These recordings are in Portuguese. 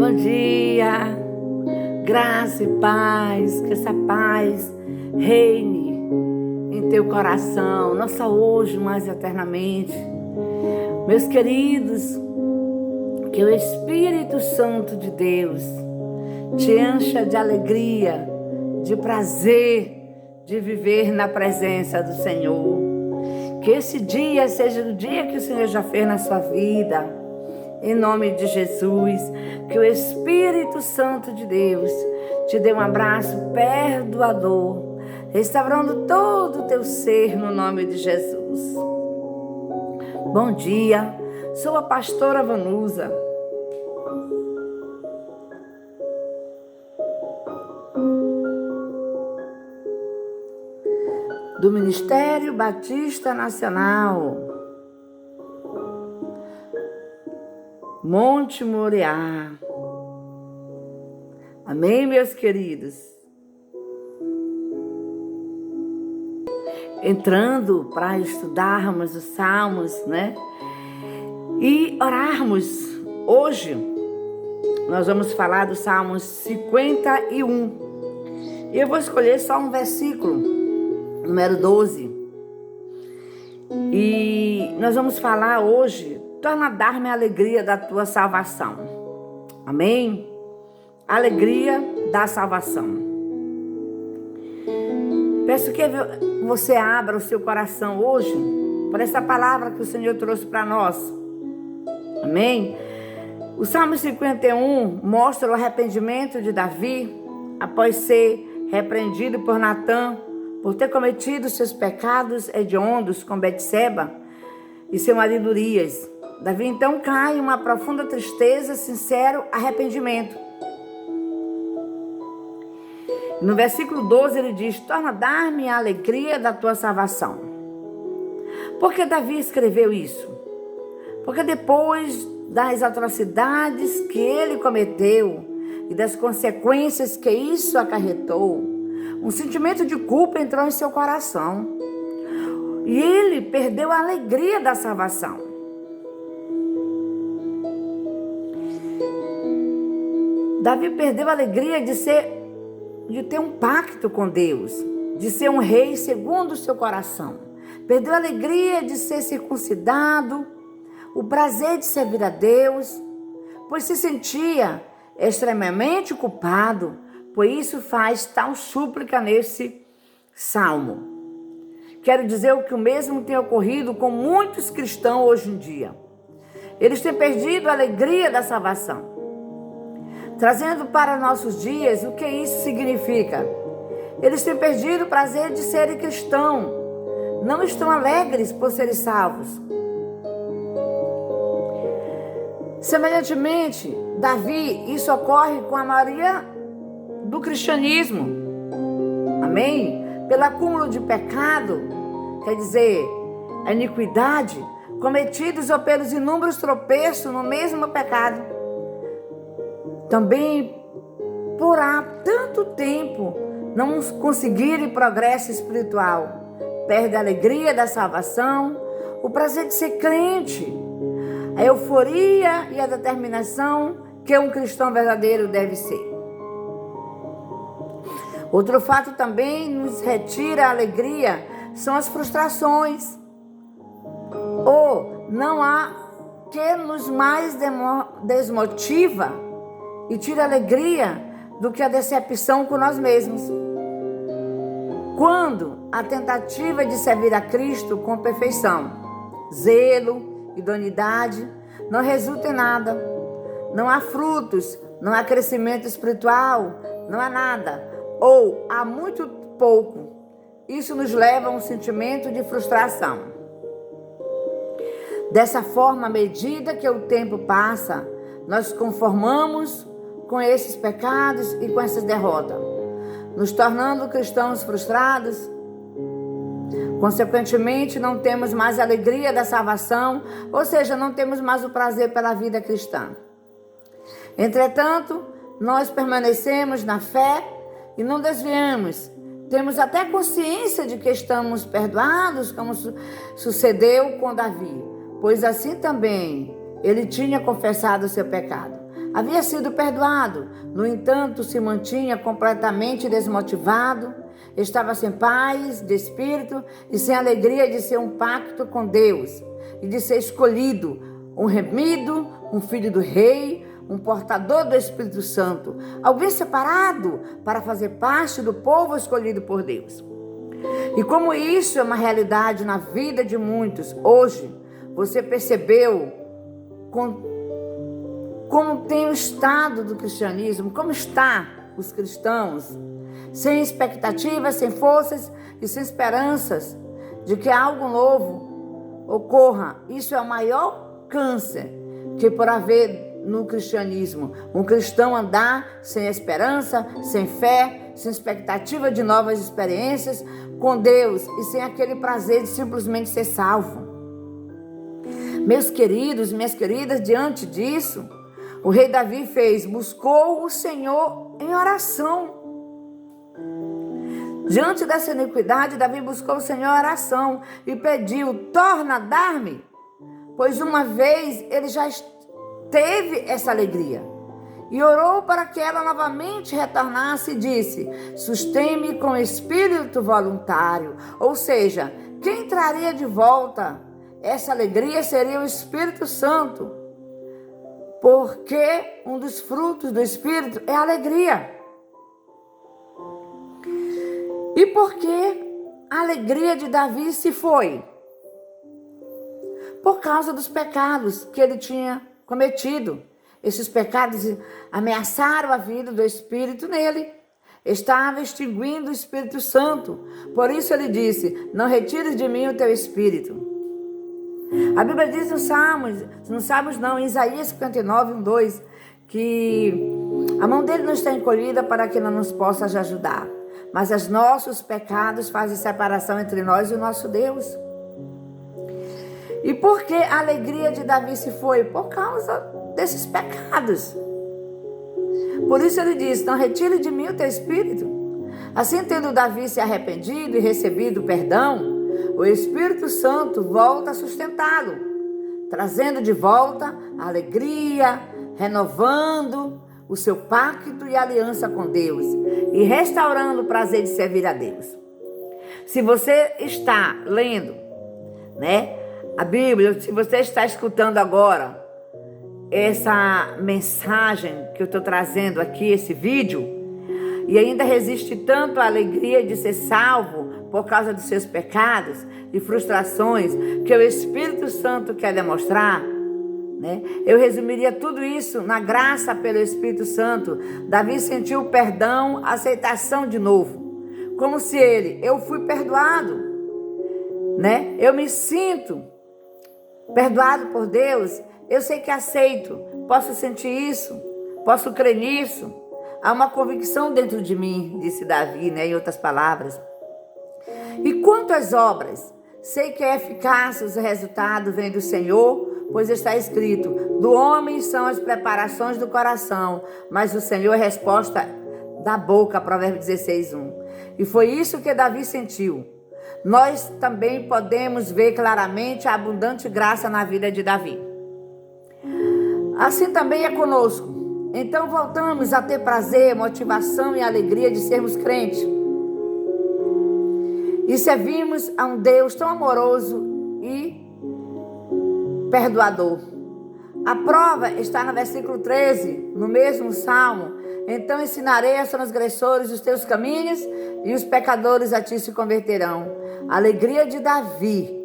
Bom dia, graça e paz, que essa paz reine em teu coração, não só hoje, mas eternamente. Meus queridos, que o Espírito Santo de Deus te encha de alegria, de prazer, de viver na presença do Senhor. Que esse dia seja o dia que o Senhor já fez na sua vida. Em nome de Jesus, que o Espírito Santo de Deus te dê um abraço perdoador, restaurando todo o teu ser no nome de Jesus. Bom dia, sou a pastora Vanusa. Do Ministério Batista Nacional, Monte Moriá. Amém, meus queridos? Entrando para estudarmos os Salmos, né? E orarmos. Hoje, nós vamos falar do Salmos 51. E eu vou escolher só um versículo, número 12. E nós vamos falar hoje: torna a dar-me a alegria da tua salvação. Amém? Alegria da salvação. Peço que você abra o seu coração hoje por essa palavra que o Senhor trouxe para nós. Amém? O Salmo 51 mostra o arrependimento de Davi após ser repreendido por Natã por ter cometido seus pecados hediondos com Betseba e seu marido Urias. Davi então cai em uma profunda tristeza, sincero arrependimento. No versículo 12 ele diz: torna a dar-me a alegria da tua salvação. Por que Davi escreveu isso? Porque depois das atrocidades que ele cometeu e das consequências que isso acarretou, um sentimento de culpa entrou em seu coração. E ele perdeu a alegria da salvação. Davi perdeu a alegria de ter um pacto com Deus, de ser um rei segundo o seu coração. Perdeu a alegria de ser circuncidado, o prazer de servir a Deus, pois se sentia extremamente culpado. Por isso faz tal súplica nesse salmo. Quero dizer que o mesmo tem ocorrido com muitos cristãos hoje em dia. Eles têm perdido a alegria da salvação. Trazendo para nossos dias, o que isso significa? Eles têm perdido o prazer de serem cristãos. Não estão alegres por serem salvos. Semelhantemente, Davi, isso ocorre com a maioria do cristianismo. Amém? Pelo acúmulo de pecado, quer dizer, a iniquidade, cometidos ou pelos inúmeros tropeços no mesmo pecado. Também por há tanto tempo não conseguirem progresso espiritual, perde a alegria da salvação, o prazer de ser crente, a euforia e a determinação que um cristão verdadeiro deve ser. Outro fato também nos retira a alegria são as frustrações. Ou não há que nos mais desmotiva e tira alegria do que a decepção com nós mesmos. Quando a tentativa de servir a Cristo com perfeição, zelo, idoneidade, não resulta em nada, não há frutos, não há crescimento espiritual, não há nada, ou há muito pouco, isso nos leva a um sentimento de frustração. Dessa forma, à medida que o tempo passa, nós conformamos com esses pecados e com essas derrotas, nos tornando cristãos frustrados. Consequentemente, não temos mais a alegria da salvação, ou seja, não temos mais o prazer pela vida cristã. Entretanto, nós permanecemos na fé e não desviamos. Temos até consciência de que estamos perdoados, como sucedeu com Davi, pois assim também ele tinha confessado o seu pecado. havia sido perdoado. No entanto, se mantinha completamente desmotivado, estava sem paz de espírito e sem alegria de ser um pacto com Deus e de ser escolhido, um remido, um filho do rei, um portador do Espírito Santo, alguém separado para fazer parte do povo escolhido por Deus. E como isso é uma realidade na vida de muitos, hoje você percebeu como tem o estado do cristianismo, como está os cristãos, sem expectativas, sem forças e sem esperanças de que algo novo ocorra. Isso é o maior câncer que por haver no cristianismo. Um cristão andar sem esperança, sem fé, sem expectativa de novas experiências com Deus e sem aquele prazer de simplesmente ser salvo. Meus queridos, minhas queridas, diante disso, o rei Davi buscou o Senhor em oração. Diante dessa iniquidade, Davi buscou o Senhor em oração e pediu: torna a dar-me, pois uma vez ele já teve essa alegria. E orou para que ela novamente retornasse e disse: sustém-me com espírito voluntário. Ou seja, quem traria de volta essa alegria seria o Espírito Santo. Porque um dos frutos do Espírito é a alegria. E por que a alegria de Davi se foi? Por causa dos pecados que ele tinha cometido. Esses pecados ameaçaram a vida do Espírito nele. Estava extinguindo o Espírito Santo. Por isso ele disse: não retires de mim o teu Espírito. A Bíblia diz em Isaías 59, 1-2, que a mão dele não está encolhida para que não nos possa ajudar, mas os nossos pecados fazem separação entre nós e o nosso Deus. E por que a alegria de Davi se foi? Por causa desses pecados. Por isso ele diz: não retire de mim o teu Espírito. Assim, tendo Davi se arrependido e recebido perdão, o Espírito Santo volta a sustentá-lo, trazendo de volta a alegria, renovando o seu pacto e aliança com Deus e restaurando o prazer de servir a Deus. Se você está lendo, a Bíblia, se você está escutando agora essa mensagem que eu estou trazendo aqui, esse vídeo, e ainda resiste tanto à alegria de ser salvo por causa dos seus pecados e frustrações que o Espírito Santo quer demonstrar, eu resumiria tudo isso na graça pelo Espírito Santo. Davi sentiu perdão, aceitação de novo, como se eu fui perdoado, eu me sinto perdoado por Deus, eu sei que aceito, posso sentir isso, posso crer nisso. Há uma convicção dentro de mim, disse Davi, em outras palavras. E quanto às obras, sei que é eficaz, o resultado vem do Senhor, pois está escrito: do homem são as preparações do coração, mas o Senhor é a resposta da boca, Provérbios 16:1. E foi isso que Davi sentiu. Nós também podemos ver claramente a abundante graça na vida de Davi. Assim também é conosco. Então voltamos a ter prazer, motivação e alegria de sermos crentes. E servimos a um Deus tão amoroso e perdoador. A prova está no versículo 13, no mesmo salmo. Então ensinarei aos transgressores os teus caminhos e os pecadores a ti se converterão. A alegria de Davi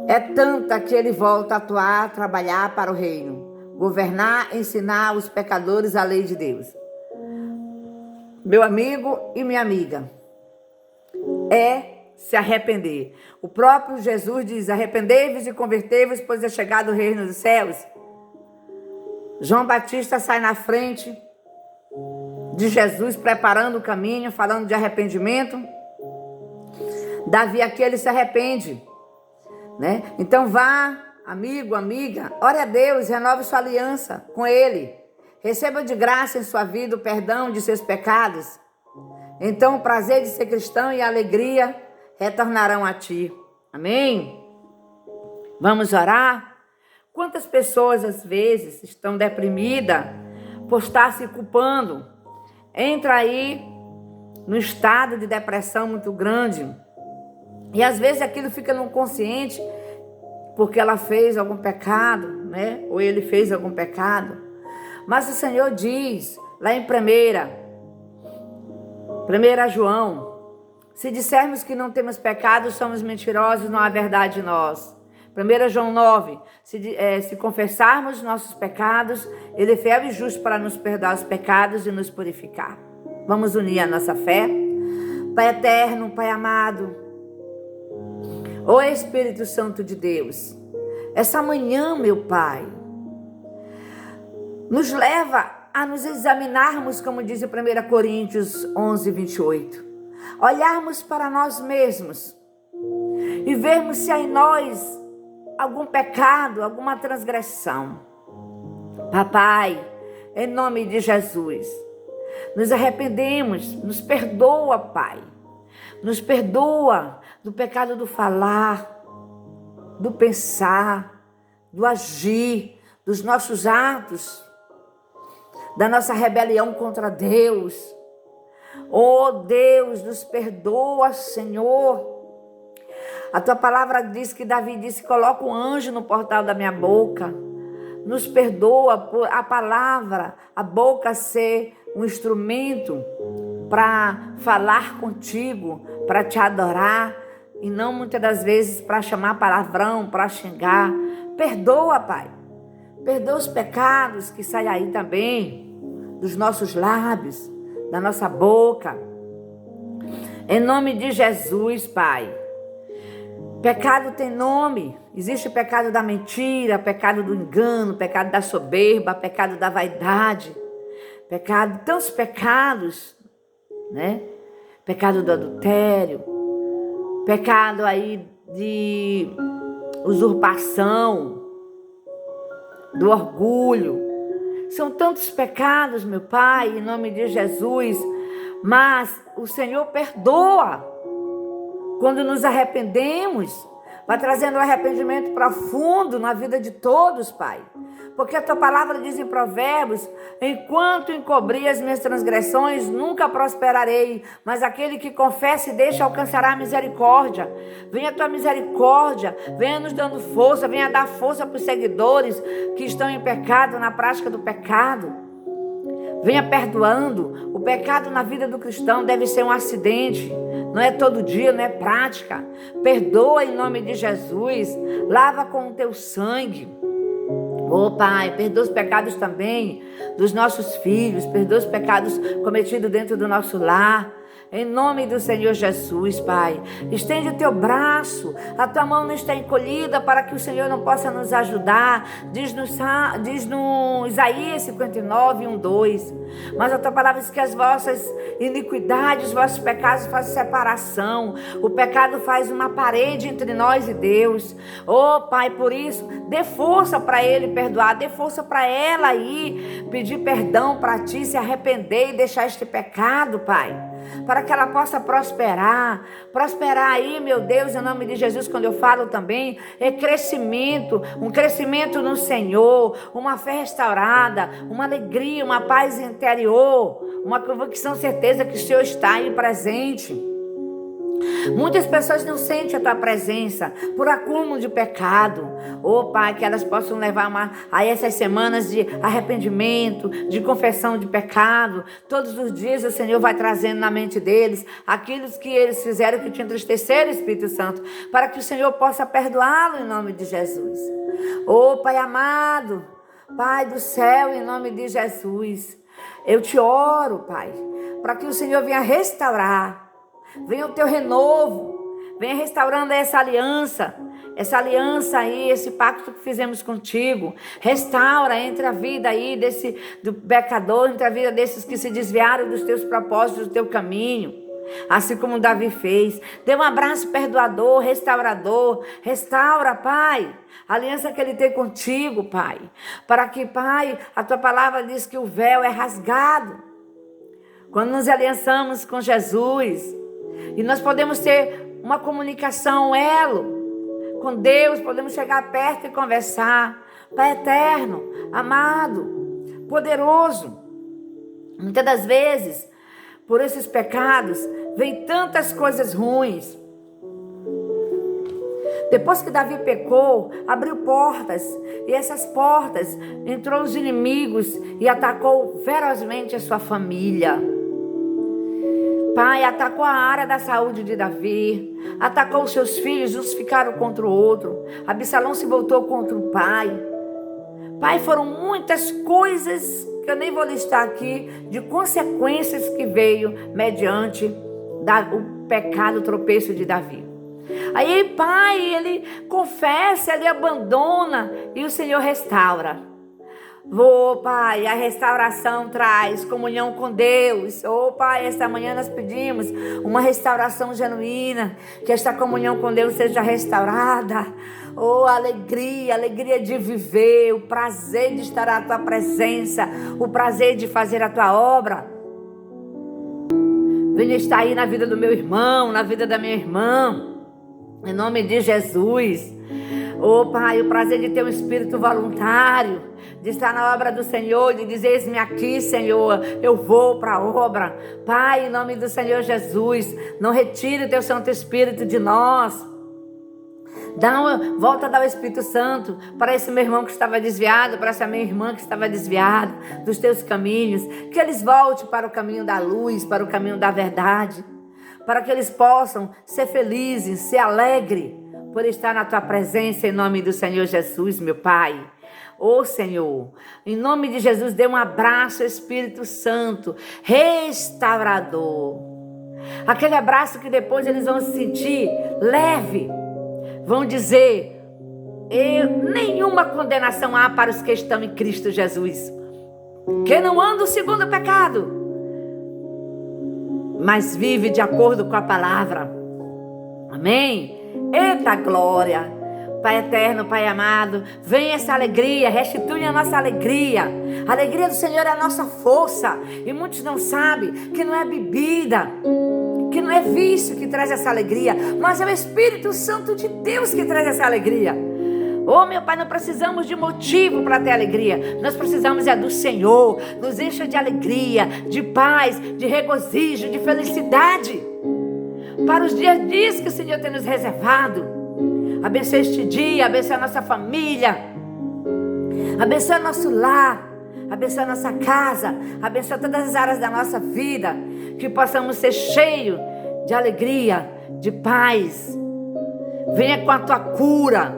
é tanta que ele volta a atuar, a trabalhar para o reino. Governar, ensinar os pecadores a lei de Deus. Meu amigo e minha amiga, é se arrepender. O próprio Jesus diz: arrependei-vos e convertei-vos, pois é chegado o reino dos céus. João Batista sai na frente de Jesus, preparando o caminho, falando de arrependimento. Davi aqui, ele se arrepende, Então vá, amigo, amiga, ore a Deus, renove sua aliança com Ele. Receba de graça em sua vida o perdão de seus pecados. Então o prazer de ser cristão e a alegria retornarão a ti. Amém? Vamos orar? Quantas pessoas às vezes estão deprimidas por estar se culpando, entra aí no estado de depressão muito grande. E às vezes aquilo fica no consciente porque ela fez algum pecado, né? Ou ele fez algum pecado. Mas o Senhor diz, lá em 1 João, se dissermos que não temos pecado, somos mentirosos, não há verdade em nós. 1 João 9, se confessarmos nossos pecados, Ele é fiel e justo para nos perdoar os pecados e nos purificar. Vamos unir a nossa fé. Pai eterno, Pai amado, ó Espírito Santo de Deus, essa manhã, meu Pai, nos leva a nos examinarmos, como diz em 1 Coríntios 11, 28. Olharmos para nós mesmos e vermos se há em nós algum pecado, alguma transgressão. Papai, em nome de Jesus, nos arrependemos, nos perdoa, Pai. Nos perdoa do pecado do falar, do pensar, do agir, dos nossos atos, da nossa rebelião contra Deus. Oh Deus, nos perdoa, Senhor. A tua palavra diz que Davi disse, coloca um anjo no portal da minha boca. Nos perdoa por a palavra, a boca ser um instrumento para falar contigo, para te adorar, e não muitas das vezes para chamar palavrão, para xingar. Perdoa, Pai. Perdoa os pecados que saem aí também, dos nossos lábios, da nossa boca. Em nome de Jesus, Pai. Pecado tem nome. Existe o pecado da mentira, pecado do engano, pecado da soberba, pecado da vaidade. Pecado, tantos pecados, né? Pecado do adultério, pecado aí de usurpação, do orgulho. São tantos pecados, meu Pai, em nome de Jesus, mas o Senhor perdoa. Quando nos arrependemos, vai trazendo um arrependimento profundo na vida de todos, Pai. Porque a tua palavra diz em Provérbios, enquanto encobri as minhas transgressões, nunca prosperarei, mas aquele que confessa e deixa alcançará a misericórdia. Venha a tua misericórdia, venha nos dando força, venha dar força para os seguidores que estão em pecado, na prática do pecado. Venha perdoando. O pecado na vida do cristão deve ser um acidente. Não é todo dia, não é prática. Perdoa em nome de Jesus. Lava com o teu sangue. Oh Pai, perdoa os pecados também dos nossos filhos. Perdoa os pecados cometidos dentro do nosso lar. Em nome do Senhor Jesus, Pai, estende o teu braço, a tua mão não está encolhida para que o Senhor não possa nos ajudar, diz no Isaías 59, 1, 2, mas a tua palavra diz que as vossas iniquidades, os vossos pecados fazem separação, o pecado faz uma parede entre nós e Deus. Oh Pai, por isso, dê força para ele perdoar, dê força para ela aí, pedir perdão para ti, se arrepender e deixar este pecado, Pai, para que ela possa prosperar aí, meu Deus, em nome de Jesus. Quando eu falo também, é crescimento, um crescimento no Senhor, uma fé restaurada, uma alegria, uma paz interior, uma convicção, certeza que o Senhor está aí presente. Muitas pessoas não sentem a tua presença por acúmulo de pecado. Oh Pai, que elas possam levar a essas semanas de arrependimento, de confissão de pecado. Todos os dias o Senhor vai trazendo na mente deles aquilo que eles fizeram que te entristeceram, Espírito Santo, para que o Senhor possa perdoá-lo em nome de Jesus. Oh Pai amado, Pai do céu, em nome de Jesus, eu te oro, Pai, para que o Senhor venha restaurar. Venha o teu renovo, venha restaurando essa aliança aí, esse pacto que fizemos contigo. Restaura entre a vida aí do pecador, entre a vida desses que se desviaram dos teus propósitos, do teu caminho. Assim como Davi fez. Dê um abraço perdoador, restaurador. Restaura, Pai, a aliança que ele tem contigo, Pai. Para que, Pai, a tua palavra diz que o véu é rasgado quando nos aliançamos com Jesus. E nós podemos ter uma comunicação, um elo com Deus, podemos chegar perto e conversar. Pai eterno, amado, poderoso. Muitas das vezes, por esses pecados, vem tantas coisas ruins. Depois que Davi pecou, abriu portas, e essas portas entrou os inimigos e atacou ferozmente a sua família. Pai, atacou a área da saúde de Davi, atacou os seus filhos, uns ficaram contra o outro. Absalão se voltou contra o pai. Pai, foram muitas coisas que eu nem vou listar aqui, de consequências que veio mediante o pecado, o tropeço de Davi. Aí, pai, ele confessa, ele abandona e o Senhor restaura. Pai, a restauração traz comunhão com Deus. Pai, esta manhã nós pedimos uma restauração genuína, que esta comunhão com Deus seja restaurada. Alegria de viver, o prazer de estar à tua presença, o prazer de fazer a tua obra. Venha estar aí na vida do meu irmão, na vida da minha irmã. Em nome de Jesus. Pai, o prazer de ter um espírito voluntário, de estar na obra do Senhor, de dizer: eis-me aqui, Senhor, eu vou para a obra. Pai, em nome do Senhor Jesus, não retire o teu Santo Espírito de nós. Volta a dar o Espírito Santo para esse meu irmão que estava desviado, para essa minha irmã que estava desviada dos teus caminhos, que eles voltem para o caminho da luz, para o caminho da verdade, para que eles possam ser felizes, ser alegres por estar na tua presença, em nome do Senhor Jesus, meu Pai. Senhor, em nome de Jesus, dê um abraço, Espírito Santo, restaurador. Aquele abraço que depois eles vão se sentir leve, vão dizer: nenhuma condenação há para os que estão em Cristo Jesus, que não andam segundo o pecado, mas vive de acordo com a palavra. Amém? Eita glória! Pai eterno, Pai amado, vem essa alegria, restitui a nossa alegria. A alegria do Senhor é a nossa força. E muitos não sabem que não é bebida, que não é vício que traz essa alegria, mas é o Espírito Santo de Deus que traz essa alegria. Meu Pai, não precisamos de motivo para ter alegria. Nós precisamos do Senhor. Nos encha de alegria, de paz, de regozijo, de felicidade para os dias que o Senhor tem nos reservado. Abençoe este dia, abençoe a nossa família, abençoe nosso lar, abençoe a nossa casa, abençoe todas as áreas da nossa vida, que possamos ser cheios de alegria, de paz. Venha com a tua cura.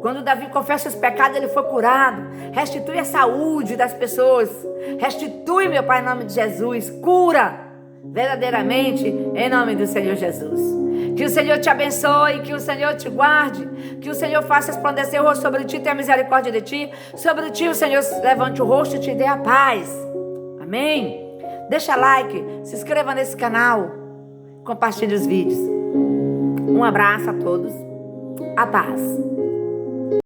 Quando Davi confessa os pecados, ele foi curado. Restitui a saúde das pessoas. Restitui, meu Pai, em nome de Jesus. Cura verdadeiramente, em nome do Senhor Jesus. Que o Senhor te abençoe, que o Senhor te guarde, que o Senhor faça resplandecer o rosto sobre ti, tenha misericórdia de ti. Sobre ti o Senhor levante o rosto e te dê a paz. Amém? Deixa like, se inscreva nesse canal, compartilhe os vídeos. Um abraço a todos. A paz.